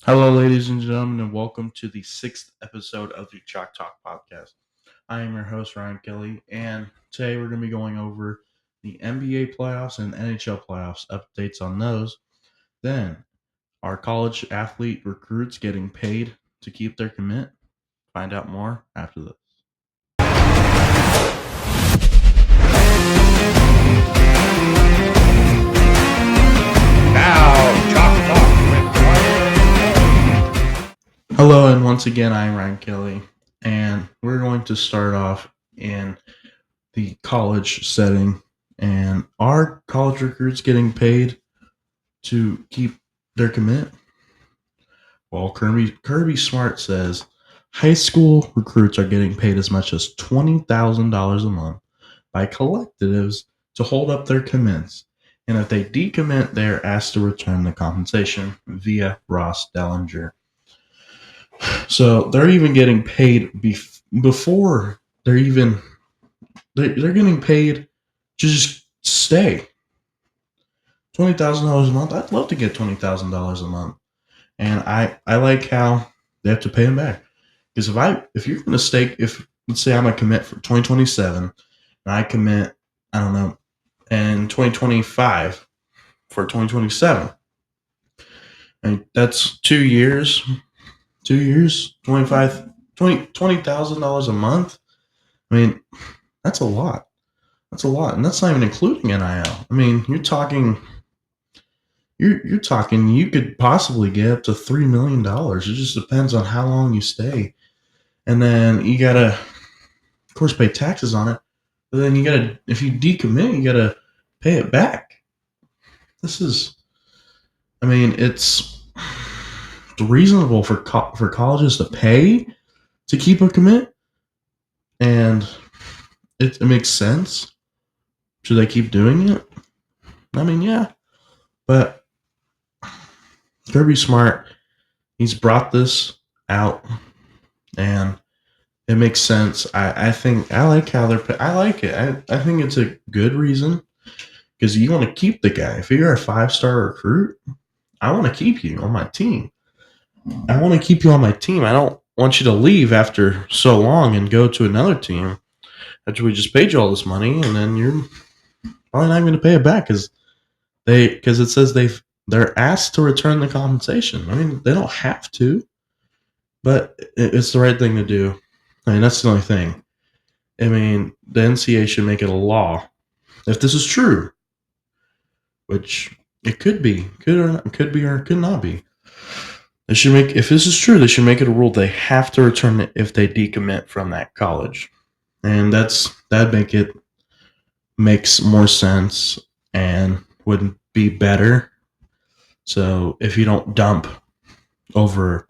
Hello, ladies and gentlemen, and welcome to the sixth episode of the Chalk Talk podcast. I am your host, Ryan Kelly, and today we're going to be going over the NBA playoffs and NHL playoffs, updates on those. Then, are college athlete recruits getting paid to keep their commit? Find out more after this. Now, Chalk Talk with Hello, and once again, I am Ryan Kelly, and we're going to start off in the college setting. And are college recruits getting paid to keep their commit? Well, Kirby Smart says high school recruits are getting paid as much as $20,000 a month by collectives to hold up their commits. And if they decommit, they are asked to return the compensation via Ross Dellinger. So they're even getting paid before they're getting paid to just stay. $20,000 a month. I'd love to get $20,000 a month. And I like how they have to pay him back. Because if you're gonna stake, if let's say I'm a commit for 2027 and I commit, I don't know, in 2025 for 2027, and that's 2 years, 2 years, 25 $20,000 a month. I mean, that's a lot. That's a lot. And that's not even including NIL. I mean, you're talking you could possibly get up to $3 million. It just depends on how long you stay. And then you gotta, of course, pay taxes on it. But then you gotta, if you decommit, you gotta pay it back. This is, I mean, it's reasonable for colleges to pay to keep a commit, and it makes sense. Should they keep doing it? I mean, yeah, but Kirby Smart, he's brought this out, and it makes sense. I think I like how I like it. I think it's a good reason because you want to keep the guy. If you're a 5-star recruit, I want to keep you on my team. I want to keep you on my team. I don't want you to leave after so long and go to another team after we just paid you all this money, and then you're probably not going to pay it back because it says they're asked to return the compensation. I mean, they don't have to, but it's the right thing to do. I mean, that's the only thing. I mean, the NCAA should make it a law if this is true, which it could be, could be, or could not be. They should make, if this is true, they should make it a rule they have to return it if they decommit from that college, and that makes more sense and would be better. So if you don't dump over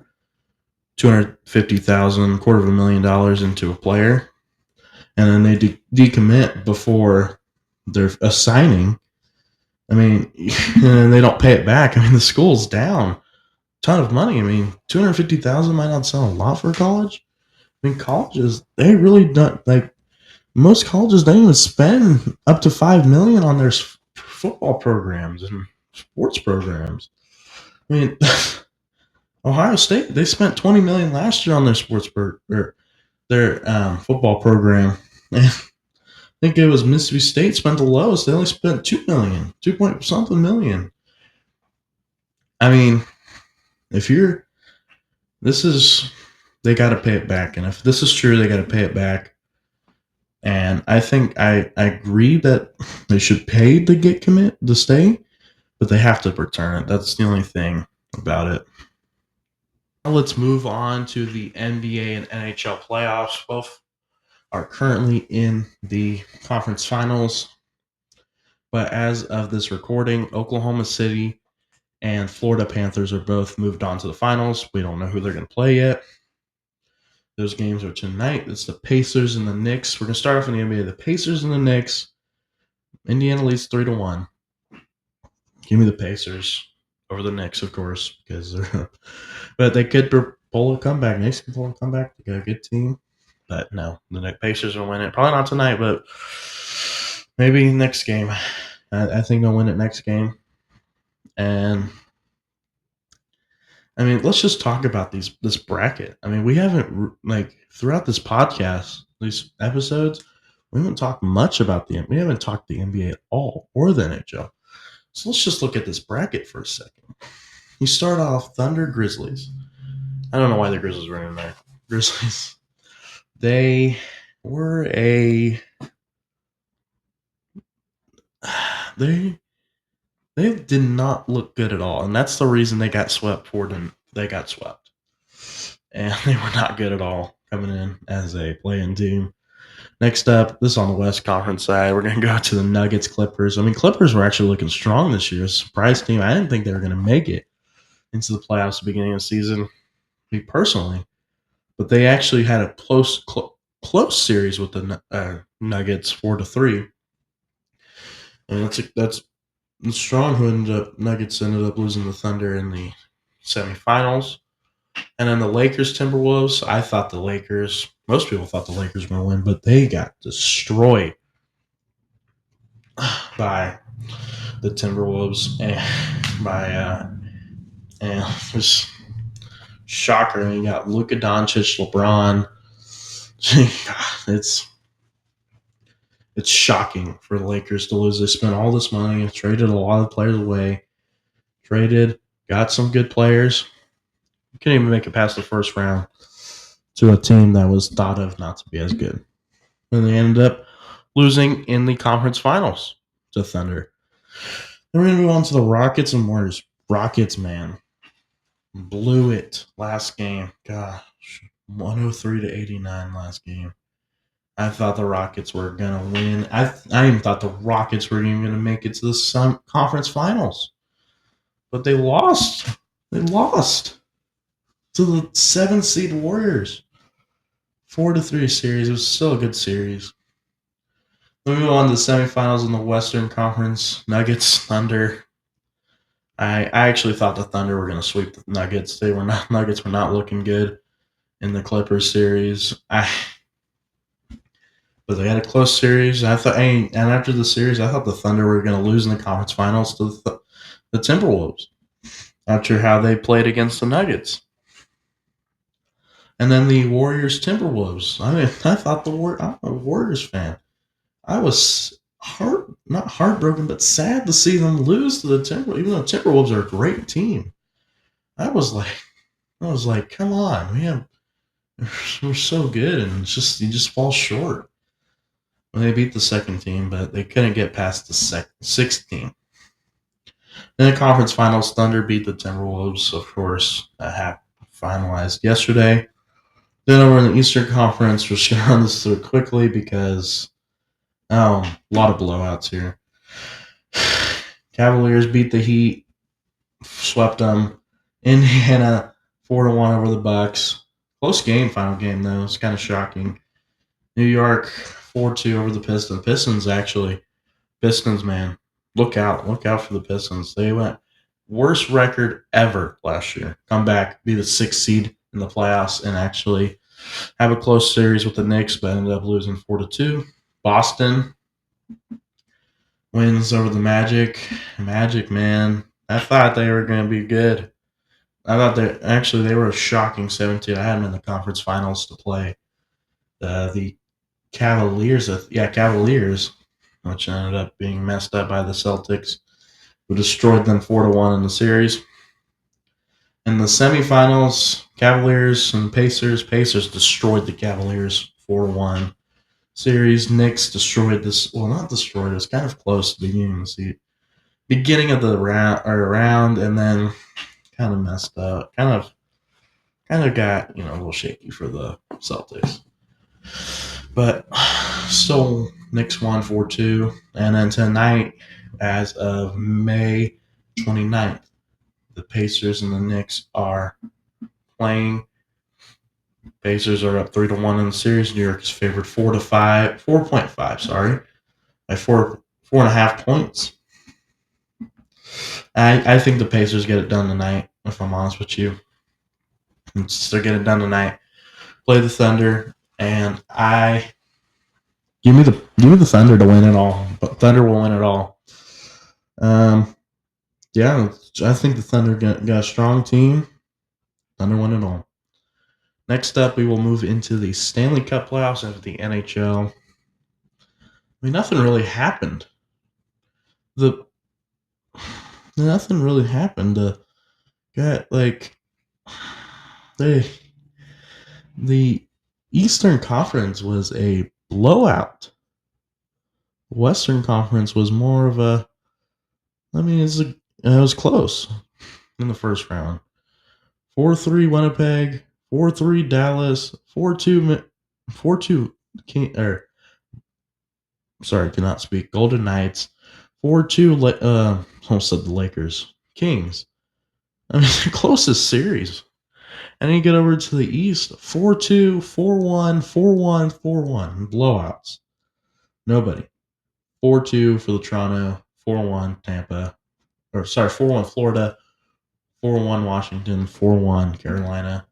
250,000, $250,000 into a player, and then they decommit before they're assigning, I mean, and they don't pay it back. I mean, the school's down a ton of money. I mean, 250,000 might not sound a lot for college. I mean, colleges, they really don't, like, most colleges don't even spend up to $5 million on their football programs and sports programs. I mean, Ohio State, they spent $20 million last year on their their football program. I think it was Mississippi State spent the lowest. They only spent $2 million, 2 point something million. I mean, if you're, this is, they got to pay it back. And if this is true, they got to pay it back. And I think I agree that they should pay to get commit to stay, but they have to return it. That's the only thing about it. Now let's move on to the NBA and NHL playoffs. Both are currently in the conference finals. But as of this recording, Oklahoma City and Florida Panthers are both moved on to the finals. We don't know who they're going to play yet. Those games are tonight. It's the Pacers and the Knicks. We're going to start off in the NBA. The Pacers and the Knicks. Indiana leads 3-1. Give me the Pacers over the Knicks, of course, because but they could pull a comeback. Knicks can pull a comeback. They got a good team. But no, the Pacers will win it. Probably not tonight, but maybe next game. I think they'll win it next game. And I mean, let's just talk about this bracket. I mean, we haven't throughout this podcast, these episodes, we haven't talked much about we haven't talked the NBA at all or the NHL. So let's just look at this bracket for a second. You start off Thunder Grizzlies. I don't know why the Grizzlies were in there. Grizzlies. They were they they did not look good at all, and that's the reason they got swept. They got swept, and they were not good at all coming in as a play-in team. Next up, this is on the West Conference side. We're going to go to the Nuggets Clippers. I mean, Clippers were actually looking strong this year. A surprise team. I didn't think they were going to make it into the playoffs at the beginning of the season, me personally. But they actually had a close series with the Nuggets, 4-3. And that's strong. Nuggets ended up losing the Thunder in the semifinals. And then the Lakers Timberwolves. Most people thought the Lakers were going to win, but they got destroyed by the Timberwolves and it was shocker. And you got Luka Doncic, LeBron. It's shocking for the Lakers to lose. They spent all this money, traded a lot of players away, got some good players. You couldn't even make it past the first round to a team that was thought of not to be as good. And they ended up losing in the conference finals to Thunder. Then we're going to move on to the Rockets and Warriors. Rockets, man, blew it last game. Gosh, 103-89 last game. I thought the Rockets were going to win. I even thought the Rockets were even going to make it to the conference finals. But they lost. They lost to the 7-seed Warriors. 4-3 series. It was still a good series. Then we move on to the semifinals in the Western Conference. Nuggets, Thunder. I actually thought the Thunder were going to sweep the Nuggets. Nuggets were not looking good in the Clippers series. But they had a close series. And after the series, I thought the Thunder were going to lose in the conference finals to the Timberwolves after how they played against the Nuggets. And then the Warriors Timberwolves. I mean, I thought I'm a Warriors fan. I was not heartbroken, but sad to see them lose to the Timberwolves, even though the Timberwolves are a great team. I was like, come on, we're so good, and you just fall short. Well, they beat the second team, but they couldn't get past the sixth team. In the conference finals, Thunder beat the Timberwolves, of course. That finalized yesterday. Then over in the Eastern Conference, we're just going to run this through quickly because a lot of blowouts here. Cavaliers beat the Heat, swept them. Indiana 4-1 over the Bucks. Close game, final game though. It's kind of shocking. New York 4-2 over the Pistons. Pistons, man, look out for the Pistons. They went worst record ever last year. Come back, be the 6th seed in the playoffs, and actually have a close series with the Knicks, but ended up losing 4-2. Boston wins over the Magic. Magic, man, I thought they were going to be good. I thought they were a shocking 7-2. I had them in the conference finals to play the Cavaliers. Cavaliers, which ended up being messed up by the Celtics, who destroyed them 4-1 in the series. In the semifinals, Cavaliers and Pacers. Pacers destroyed the Cavaliers 4-1. Series, Knicks destroyed this. Well, not destroyed. It was kind of close to the beginning of the round, and then kind of messed up. Kind of got a little shaky for the Celtics. But still, Knicks won 4-2. And then tonight, as of May 29th, the Pacers and the Knicks are playing. Pacers are up 3-1 in the series. New York is favored 4.5, sorry, by 4.5 points. I think the Pacers get it done tonight, if I'm honest with you. They'll get it done tonight. Play the Thunder, and give me the Thunder to win it all. But Thunder will win it all. Yeah, I think the Thunder got a strong team. Thunder won it all. Next up, we will move into the Stanley Cup playoffs of the NHL. I mean, nothing really happened. The nothing really happened. Got like they the Eastern Conference was a blowout. Western Conference was more of a. I mean, it was close in the first round. 4-3 Winnipeg, 4-3 Dallas, 4-2 4-2 King or sorry, cannot speak. Golden Knights, 4-2 almost said the Lakers. Kings. I mean, the closest series. And then you get over to the East, 4-2, 4-1, 4-1, 4-1 blowouts. Nobody. 4-2 for the Toronto, 4-1 Tampa, or sorry, 4-1 Florida, 4-1 Washington, 4-1 Carolina.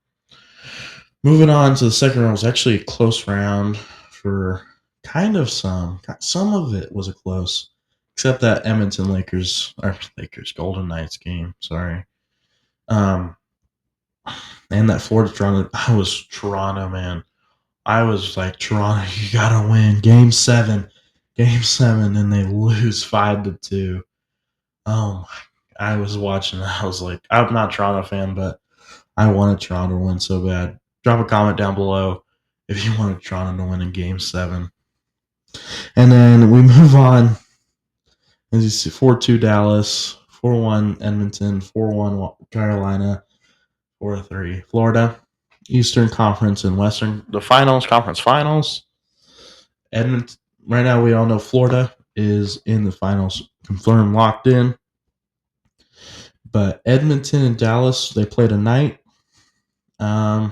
Moving on to the second round was actually a close round for kind of some. Some of it was a close, except that Edmonton Golden Knights game. Sorry. Um, and that Florida Toronto. I was Toronto, man. I was like, Toronto, you gotta win. Game seven, and they lose 5-2. Oh my! I was watching. I was like, I'm not a Toronto fan, but I wanted Toronto to win so bad. Drop a comment down below if you wanted Toronto to win in Game 7. And then we move on. As you see, 4-2 Dallas, 4-1 Edmonton, 4-1 Carolina, 4-3 Florida. Eastern Conference and Western, the finals, conference finals. Edmonton, right now we all know Florida is in the finals, confirmed, locked in. But Edmonton and Dallas, they played tonight. I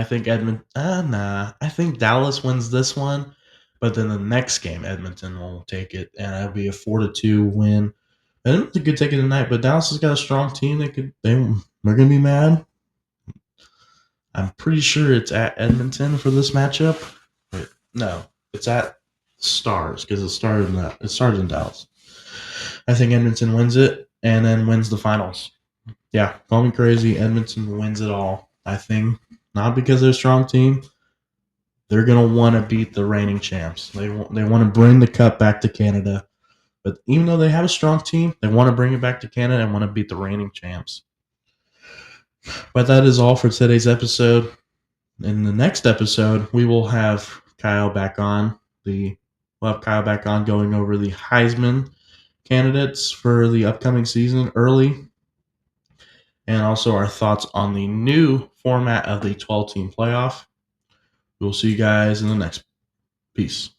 think I think Dallas wins this one, but then the next game Edmonton will take it, and it'll be a 4-2 win. Edmonton could take it tonight, but Dallas has got a strong team. They're gonna be mad. I'm pretty sure it's at Edmonton for this matchup. Wait, no, it's at Stars because it started in Dallas. I think Edmonton wins it and then wins the finals. Yeah, call me crazy. Edmonton wins it all. I think not because they're a strong team. They're gonna want to beat the reigning champs. They want to bring the cup back to Canada. But even though they have a strong team, they want to bring it back to Canada and want to beat the reigning champs. But that is all for today's episode. In the next episode, we will have Kyle back on. We'll have Kyle back on going over the Heisman candidates for the upcoming season early, and also our thoughts on the new format of the 12-team playoff. We'll see you guys in the next piece.